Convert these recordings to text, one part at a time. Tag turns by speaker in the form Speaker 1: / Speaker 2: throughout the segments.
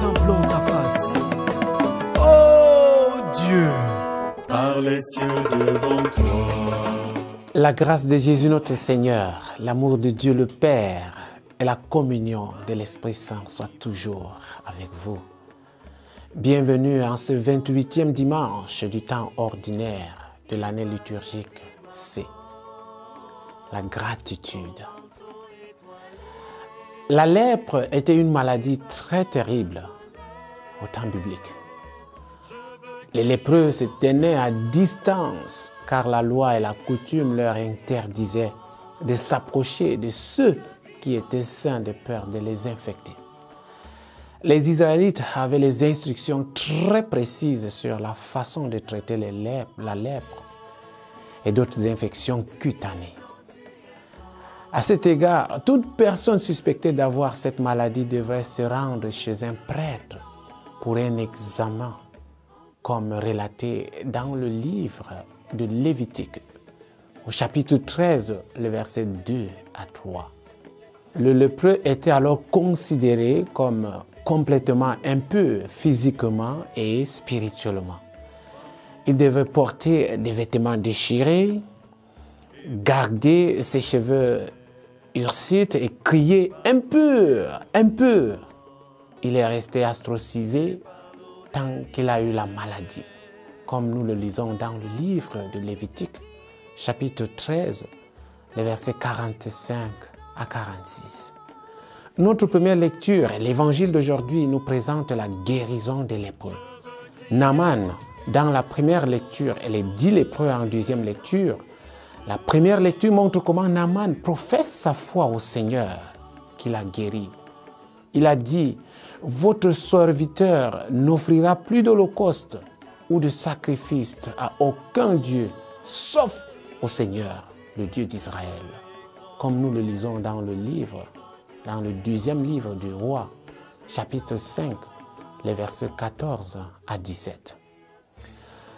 Speaker 1: contemplons ta face. Oh Dieu,
Speaker 2: par les cieux devant toi.
Speaker 3: La grâce de Jésus notre Seigneur, l'amour de Dieu le Père et la communion de l'Esprit Saint soient toujours avec vous. Bienvenue en ce 28e dimanche du temps ordinaire de l'année liturgique C. La gratitude. La lèpre était une maladie très terrible au temps biblique. Les lépreux se tenaient à distance car la loi et la coutume leur interdisaient de s'approcher de ceux qui étaient sains de peur de les infecter. Les Israélites avaient les instructions très précises sur la façon de traiter la lèpre et d'autres infections cutanées. À cet égard, toute personne suspectée d'avoir cette maladie devrait se rendre chez un prêtre pour un examen, comme relaté dans le livre de Lévitique, au chapitre 13, le verset 2 à 3. Le lépreux était alors considéré comme complètement impur physiquement et spirituellement. Il devait porter des vêtements déchirés, garder ses cheveux hirsutes et crier « impur, impur ». Il est resté ostracisé tant qu'il a eu la maladie, comme nous le lisons dans le livre de Lévitique, chapitre 13, les versets 45 à 46. Notre première lecture, l'évangile d'aujourd'hui, nous présente la guérison des lépreux. Naaman, dans la première lecture, et les 10 lépreux en deuxième lecture, la première lecture montre comment Naaman professe sa foi au Seigneur qui l'a guéri. Il a dit « Votre serviteur n'offrira plus d'holocauste ou de sacrifice à aucun Dieu, sauf au Seigneur, le Dieu d'Israël. » Comme nous le lisons dans le deuxième livre du roi, chapitre 5, les versets 14 à 17.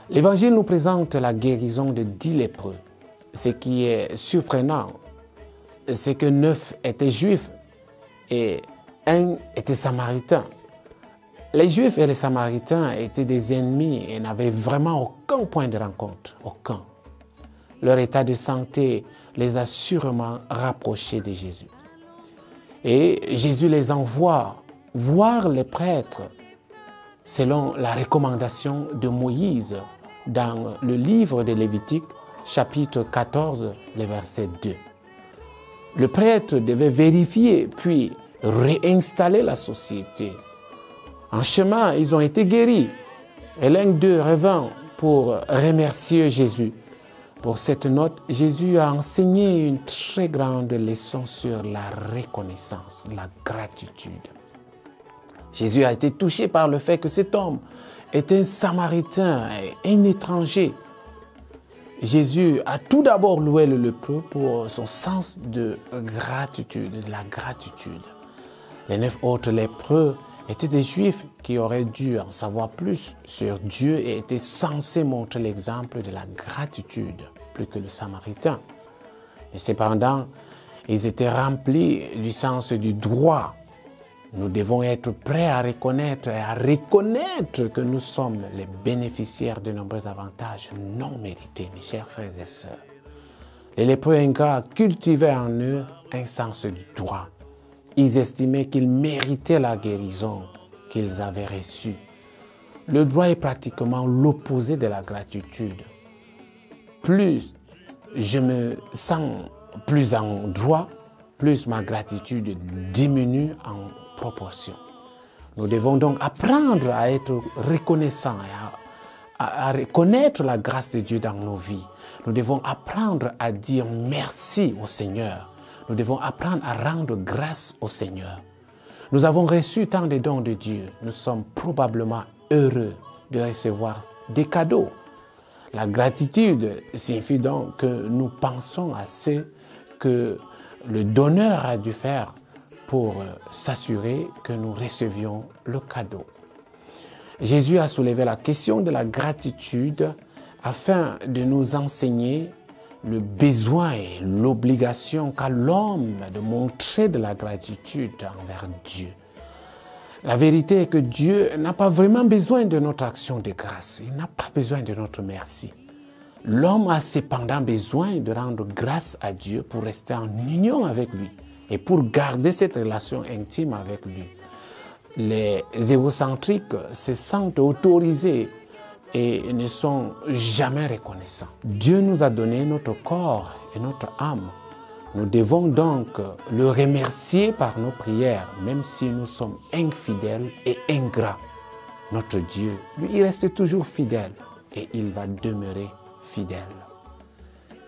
Speaker 3: L'Évangile nous présente la guérison de 10 lépreux. Ce qui est surprenant, c'est que 9 étaient juifs et 1 était samaritain. Les Juifs et les Samaritains étaient des ennemis et n'avaient vraiment aucun point de rencontre, aucun. Leur état de santé les a sûrement rapprochés de Jésus. Et Jésus les envoie voir les prêtres selon la recommandation de Moïse dans le livre de Lévitique, chapitre 14, le verset 2. Le prêtre devait vérifier puis réinstaller la société. En chemin, ils ont été guéris. Et l'un d'eux revint pour remercier Jésus. Pour cette note, Jésus a enseigné une très grande leçon sur la reconnaissance, la gratitude. Jésus a été touché par le fait que cet homme est un Samaritain, un étranger. Jésus a tout d'abord loué le lépreux pour son sens de gratitude, de la gratitude. Les 9 autres lépreux étaient des Juifs qui auraient dû en savoir plus sur Dieu et étaient censés montrer l'exemple de la gratitude plus que le Samaritain. Et cependant, ils étaient remplis du sens du droit. Nous devons être prêts à reconnaître que nous sommes les bénéficiaires de nombreux avantages non mérités, mes chers frères et sœurs. Les lépreux ingrats cultivaient en eux un sens du droit. Ils estimaient qu'ils méritaient la guérison qu'ils avaient reçue. Le droit est pratiquement l'opposé de la gratitude. Plus je me sens plus en droit, plus ma gratitude diminue en proportion. Nous devons donc apprendre à être reconnaissants et à reconnaître la grâce de Dieu dans nos vies. Nous devons apprendre à dire merci au Seigneur. Nous devons apprendre à rendre grâce au Seigneur. Nous avons reçu tant de dons de Dieu. Nous sommes probablement heureux de recevoir des cadeaux. La gratitude signifie donc que nous pensons à ce que le donneur a dû faire pour s'assurer que nous recevions le cadeau. Jésus a soulevé la question de la gratitude afin de nous enseigner le besoin et l'obligation qu'a l'homme de montrer de la gratitude envers Dieu. La vérité est que Dieu n'a pas vraiment besoin de notre action de grâce. Il n'a pas besoin de notre merci. L'homme a cependant besoin de rendre grâce à Dieu pour rester en union avec lui et pour garder cette relation intime avec lui. Les égocentriques se sentent autorisés et ne sont jamais reconnaissants. Dieu nous a donné notre corps et notre âme. Nous devons donc le remercier par nos prières, même si nous sommes infidèles et ingrats. Notre Dieu, lui, il reste toujours fidèle et il va demeurer fidèle.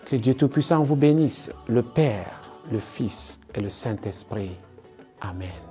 Speaker 3: Que Dieu Tout-Puissant vous bénisse, le Père, le Fils et le Saint-Esprit. Amen.